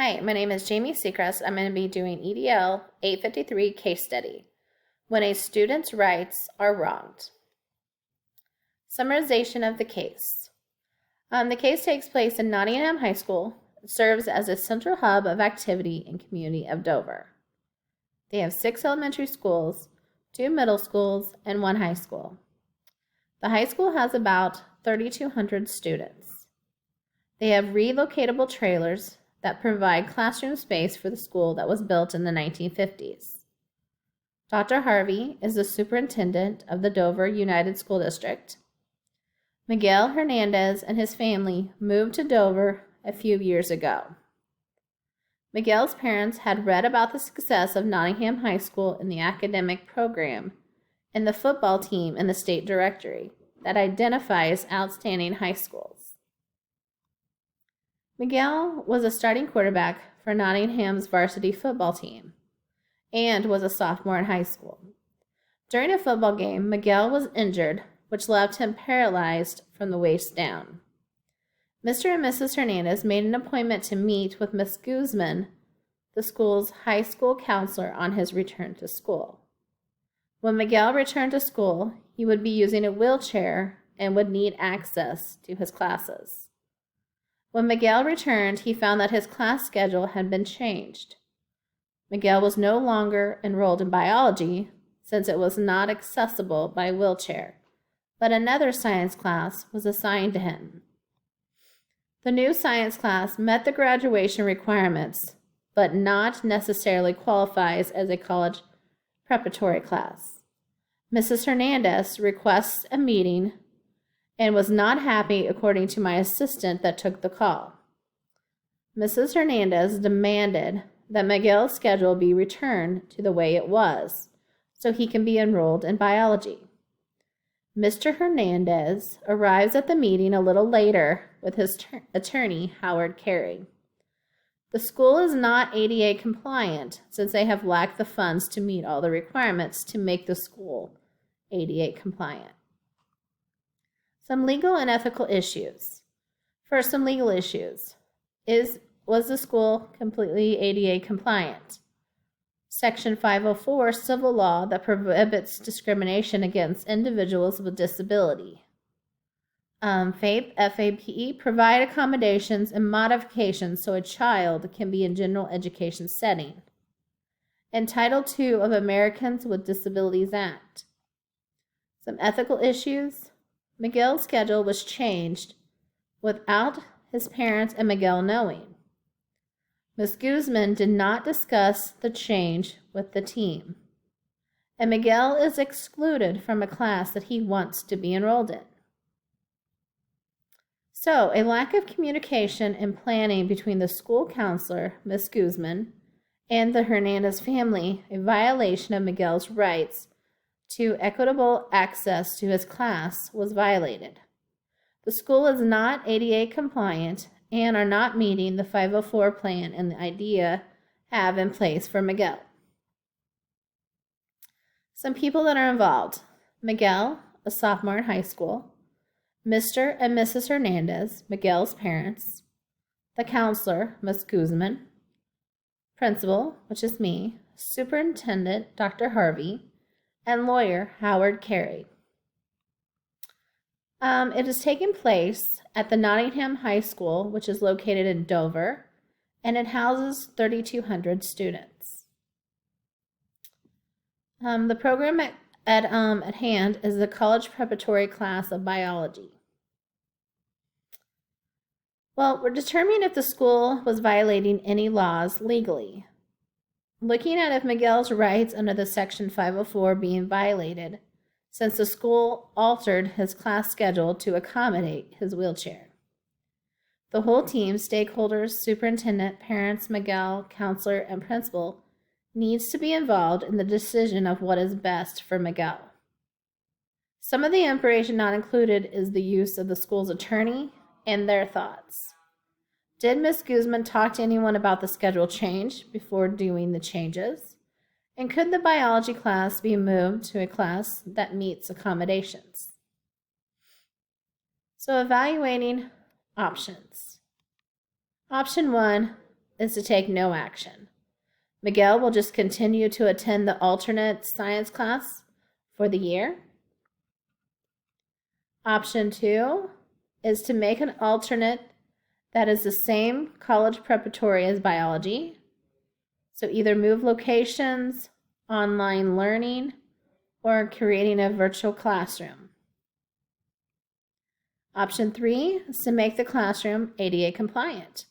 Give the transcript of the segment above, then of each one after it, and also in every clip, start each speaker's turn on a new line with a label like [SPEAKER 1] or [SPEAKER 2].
[SPEAKER 1] Hi, my name is Jamie Seacrest. I'm going to be doing EDL 853 case study, when a student's rights are wronged. Summarization of the case. The case takes place in Nottingham High School. It serves as a central hub of activity in the community of Dover. They have 6 elementary schools, 2 middle schools, and 1 high school. The high school has about 3,200 students. They have relocatable trailers that provide classroom space for the school that was built in the 1950s. Dr. Harvey is the superintendent of the Dover United School District. Miguel Hernandez and his family moved to Dover a few years ago. Miguel's parents had read about the success of Nottingham High School in the academic program and the football team in the state directory that identifies outstanding high schools. Miguel was a starting quarterback for Nottingham's varsity football team and was a sophomore in high school. During a football game, Miguel was injured, which left him paralyzed from the waist down. Mr. and Mrs. Hernandez made an appointment to meet with Miss Guzman, the school's high school counselor, on his return to school. When Miguel returned to school, he would be using a wheelchair and would need access to his classes. When Miguel returned, he found that his class schedule had been changed. Miguel was no longer enrolled in biology since it was not accessible by wheelchair, but another science class was assigned to him. The new science class met the graduation requirements, but not necessarily qualifies as a college preparatory class. Mrs. Hernandez requests a meeting and was not happy, according to my assistant that took the call. Mrs. Hernandez demanded that Miguel's schedule be returned to the way it was, so he can be enrolled in biology. Mr. Hernandez arrives at the meeting a little later with his attorney, Howard Carey. The school is not ADA compliant since they have lacked the funds to meet all the requirements to make the school ADA compliant. Some legal and ethical issues. First, some legal issues. Was the school completely ADA compliant? Section 504, civil law that prohibits discrimination against individuals with disability. FAPE, provide accommodations and modifications so a child can be in general education setting. And Title II of Americans with Disabilities Act. Some ethical issues. Miguel's schedule was changed without his parents and Miguel knowing. Ms. Guzman did not discuss the change with the team, and Miguel is excluded from a class that he wants to be enrolled in. So, a lack of communication and planning between the school counselor, Ms. Guzman, and the Hernandez family, a violation of Miguel's rights to equitable access to his class, was violated. The school is not ADA compliant and are not meeting the 504 plan and the IDEA have in place for Miguel. Some people that are involved. Miguel, a sophomore in high school. Mr. and Mrs. Hernandez, Miguel's parents. The counselor, Ms. Guzman. Principal, which is me. Superintendent, Dr. Harvey. And lawyer, Howard Carey. It has taken place at the Nottingham High School, which is located in Dover, and it houses 3,200 students. The program at hand is the college preparatory class of biology. Well, we're determining if the school was violating any laws legally. Looking at if Miguel's rights under the Section 504 being violated, since the school altered his class schedule to accommodate his wheelchair. The whole team, stakeholders, superintendent, parents, Miguel, counselor, and principal, needs to be involved in the decision of what is best for Miguel. Some of the information not included is the use of the school's attorney and their thoughts. Did Ms. Guzman talk to anyone about the schedule change before doing the changes? And could the biology class be moved to a class that meets accommodations? So evaluating options. Option 1, is to take no action. Miguel will just continue to attend the alternate science class for the year. Option 2 is to make an alternate that is the same college preparatory as biology. So either move locations, online learning, or creating a virtual classroom. Option 3 is to make the classroom ADA compliant,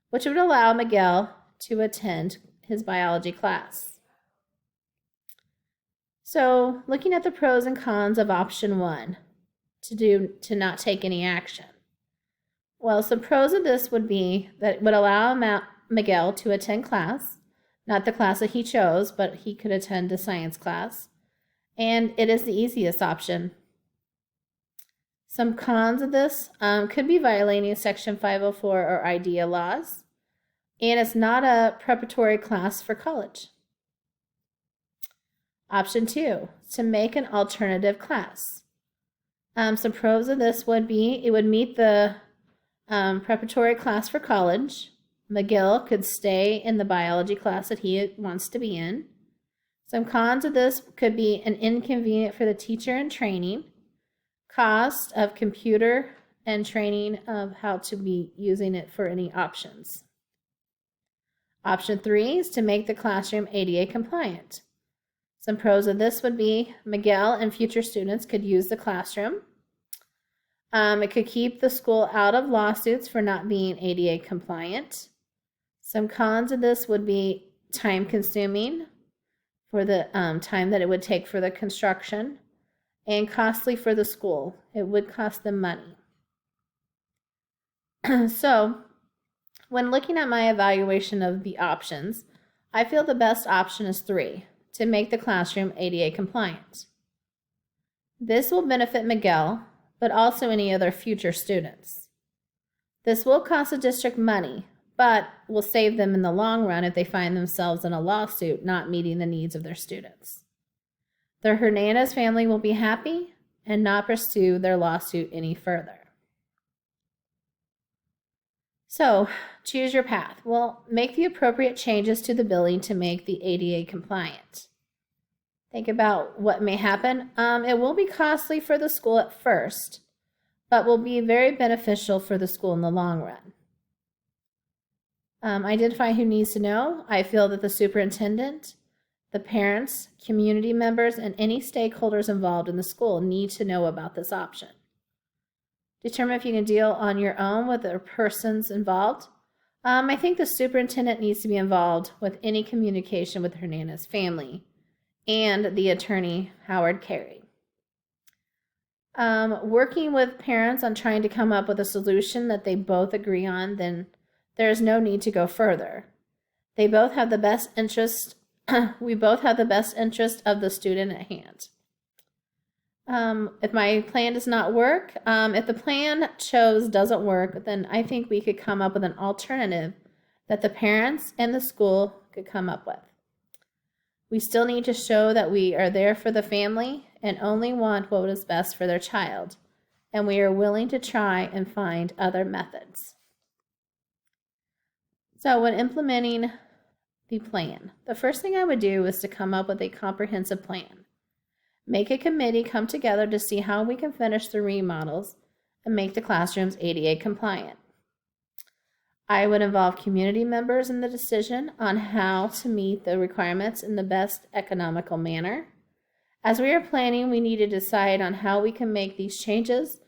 [SPEAKER 1] which would allow Miguel to attend his biology class. So, looking at the pros and cons of option 1, to not take any action. Well, some pros of this would be that it would allow Miguel to attend class, not the class that he chose, but he could attend a science class, and it is the easiest option. Some cons of this could be violating Section 504 or IDEA laws, and it's not a preparatory class for college. Option 2, to make an alternative class. Some pros of this would be it would meet the preparatory class for college. Miguel could stay in the biology class that he wants to be in. Some cons of this could be an inconvenient for the teacher in training, cost of computer and training of how to be using it for any options. Option 3 is to make the classroom ADA compliant. Some pros of this would be Miguel and future students could use the classroom. It could keep the school out of lawsuits for not being ADA compliant. Some cons of this would be time consuming for the time that it would take for the construction, and costly for the school. It would cost them money. So, when looking at my evaluation of the options, I feel the best option is 3, to make the classroom ADA compliant. This will benefit Miguel, but also any other future students. This will cost the district money, but will save them in the long run if they find themselves in a lawsuit not meeting the needs of their students. The Hernandez family will be happy and not pursue their lawsuit any further. So, choose your path. Well, make the appropriate changes to the building to make the ADA compliant. Think about what may happen. It will be costly for the school at first, but will be very beneficial for the school in the long run. Identify who needs to know. I feel that the superintendent, the parents, community members, and any stakeholders involved in the school need to know about this option. Determine if you can deal on your own with the persons involved. I think the superintendent needs to be involved with any communication with Hernandez family and the attorney, Howard Carey. Working with parents on trying to come up with a solution that they both agree on, then there is no need to go further. They both have the best interest. We both have the best interest of the student at hand. If my plan does not work, if the plan chose doesn't work, then I think we could come up with an alternative that the parents and the school could come up with. We still need to show that we are there for the family and only want what is best for their child, and we are willing to try and find other methods. So when implementing the plan, the first thing I would do is to come up with a comprehensive plan. Make a committee come together to see how we can finish the remodels and make the classrooms ADA compliant. I would involve community members in the decision on how to meet the requirements in the best economical manner. As we are planning, we need to decide on how we can make these changes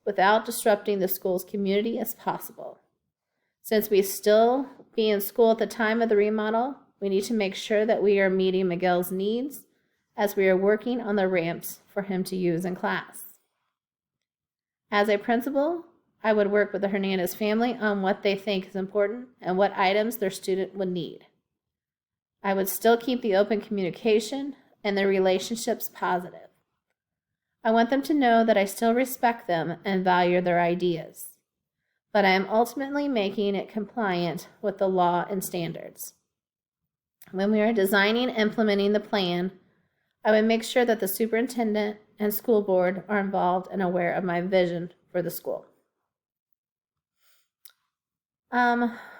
[SPEAKER 1] without disrupting the school's community as possible. Since we still be in school at the time of the remodel, we need to make sure that we are meeting Miguel's needs as we are working on the ramps for him to use in class. As a principal, I would work with the Hernandez family on what they think is important and what items their student would need. I would still keep the open communication and the relationships positive. I want them to know that I still respect them and value their ideas, but I am ultimately making it compliant with the law and standards. When we are designing and implementing the plan, I would make sure that the superintendent and school board are involved and aware of my vision for the school.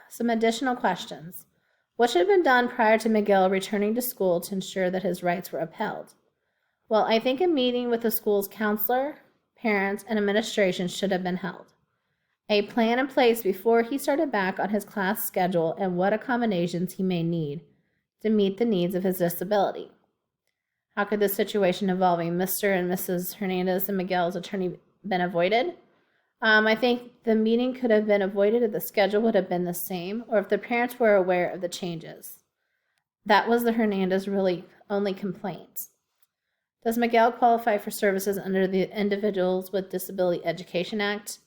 [SPEAKER 1] some additional questions. What should have been done prior to Miguel returning to school to ensure that his rights were upheld? Well, I think a meeting with the school's counselor, parents, and administration should have been held. A plan in place before he started back on his class schedule and what accommodations he may need to meet the needs of his disability. How could the situation involving Mr. and Mrs. Hernandez and Miguel's attorney been avoided? I think the meeting could have been avoided if the schedule would have been the same or if the parents were aware of the changes. That was the Hernandez really only complaint. Does Miguel qualify for services under the Individuals with Disability Education Act?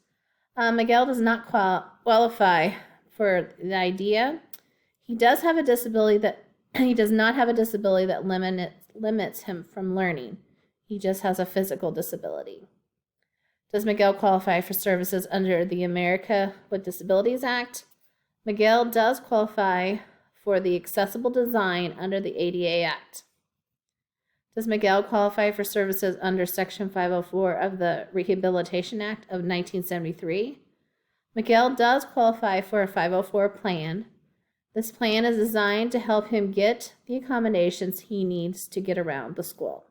[SPEAKER 1] Miguel does not qualify for the IDEA. He does have a disability that he does not have a disability that limits him from learning. He just has a physical disability. Does Miguel qualify for services under the America with Disabilities Act? Miguel does qualify for the accessible design under the ADA Act. Does Miguel qualify for services under Section 504 of the Rehabilitation Act of 1973? Miguel does qualify for a 504 plan. This plan is designed to help him get the accommodations he needs to get around the school.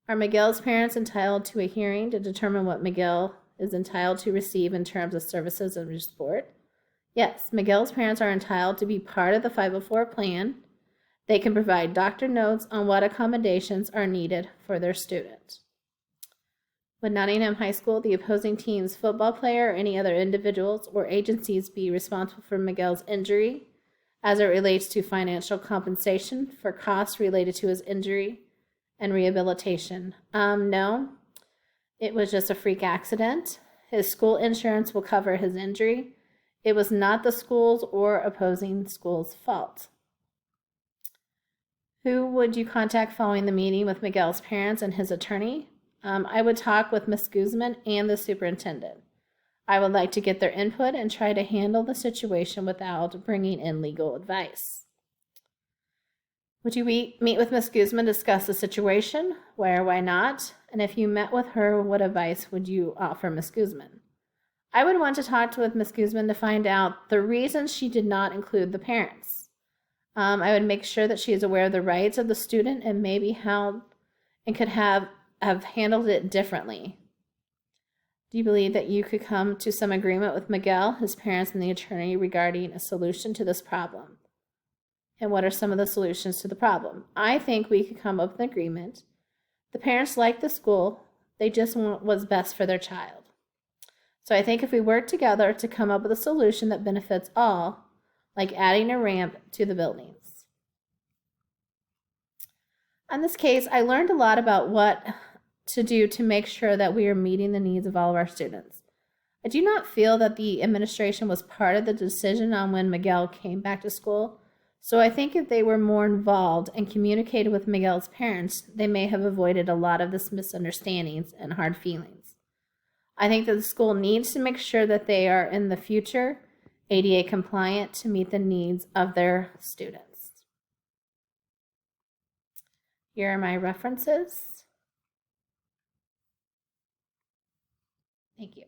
[SPEAKER 1] Are Miguel's parents entitled to a hearing to determine what Miguel is entitled to receive in terms of services and support? Yes, Miguel's parents are entitled to be part of the 504 plan. They can provide doctor notes on what accommodations are needed for their student. Would Nottingham High School, the opposing team's football player, or any other individuals or agencies be responsible for Miguel's injury as it relates to financial compensation for costs related to his injury and rehabilitation? No. It was just a freak accident. His school insurance will cover his injury. It was not the school's or opposing school's fault. Who would you contact following the meeting with Miguel's parents and his attorney? I would talk with Ms. Guzman and the superintendent. I would like to get their input and try to handle the situation without bringing in legal advice. Would you meet with Ms. Guzman to discuss the situation? Why or why not? And if you met with her, what advice would you offer Ms. Guzman? I would want to talk with Ms. Guzman to find out the reasons she did not include the parents. I would make sure that she is aware of the rights of the student and maybe how and could have handled it differently. Do you believe that you could come to some agreement with Miguel, his parents, and the attorney regarding a solution to this problem? And what are some of the solutions to the problem? I think we could come up with an agreement. The parents like the school. They just want what's best for their child. So I think if we work together to come up with a solution that benefits all, like adding a ramp to the buildings. On this case, I learned a lot about what to do to make sure that we are meeting the needs of all of our students. I do not feel that the administration was part of the decision on when Miguel came back to school, so I think if they were more involved and communicated with Miguel's parents, they may have avoided a lot of this misunderstandings and hard feelings. I think that the school needs to make sure that they are in the future ADA compliant to meet the needs of their students. Here are my references. Thank you.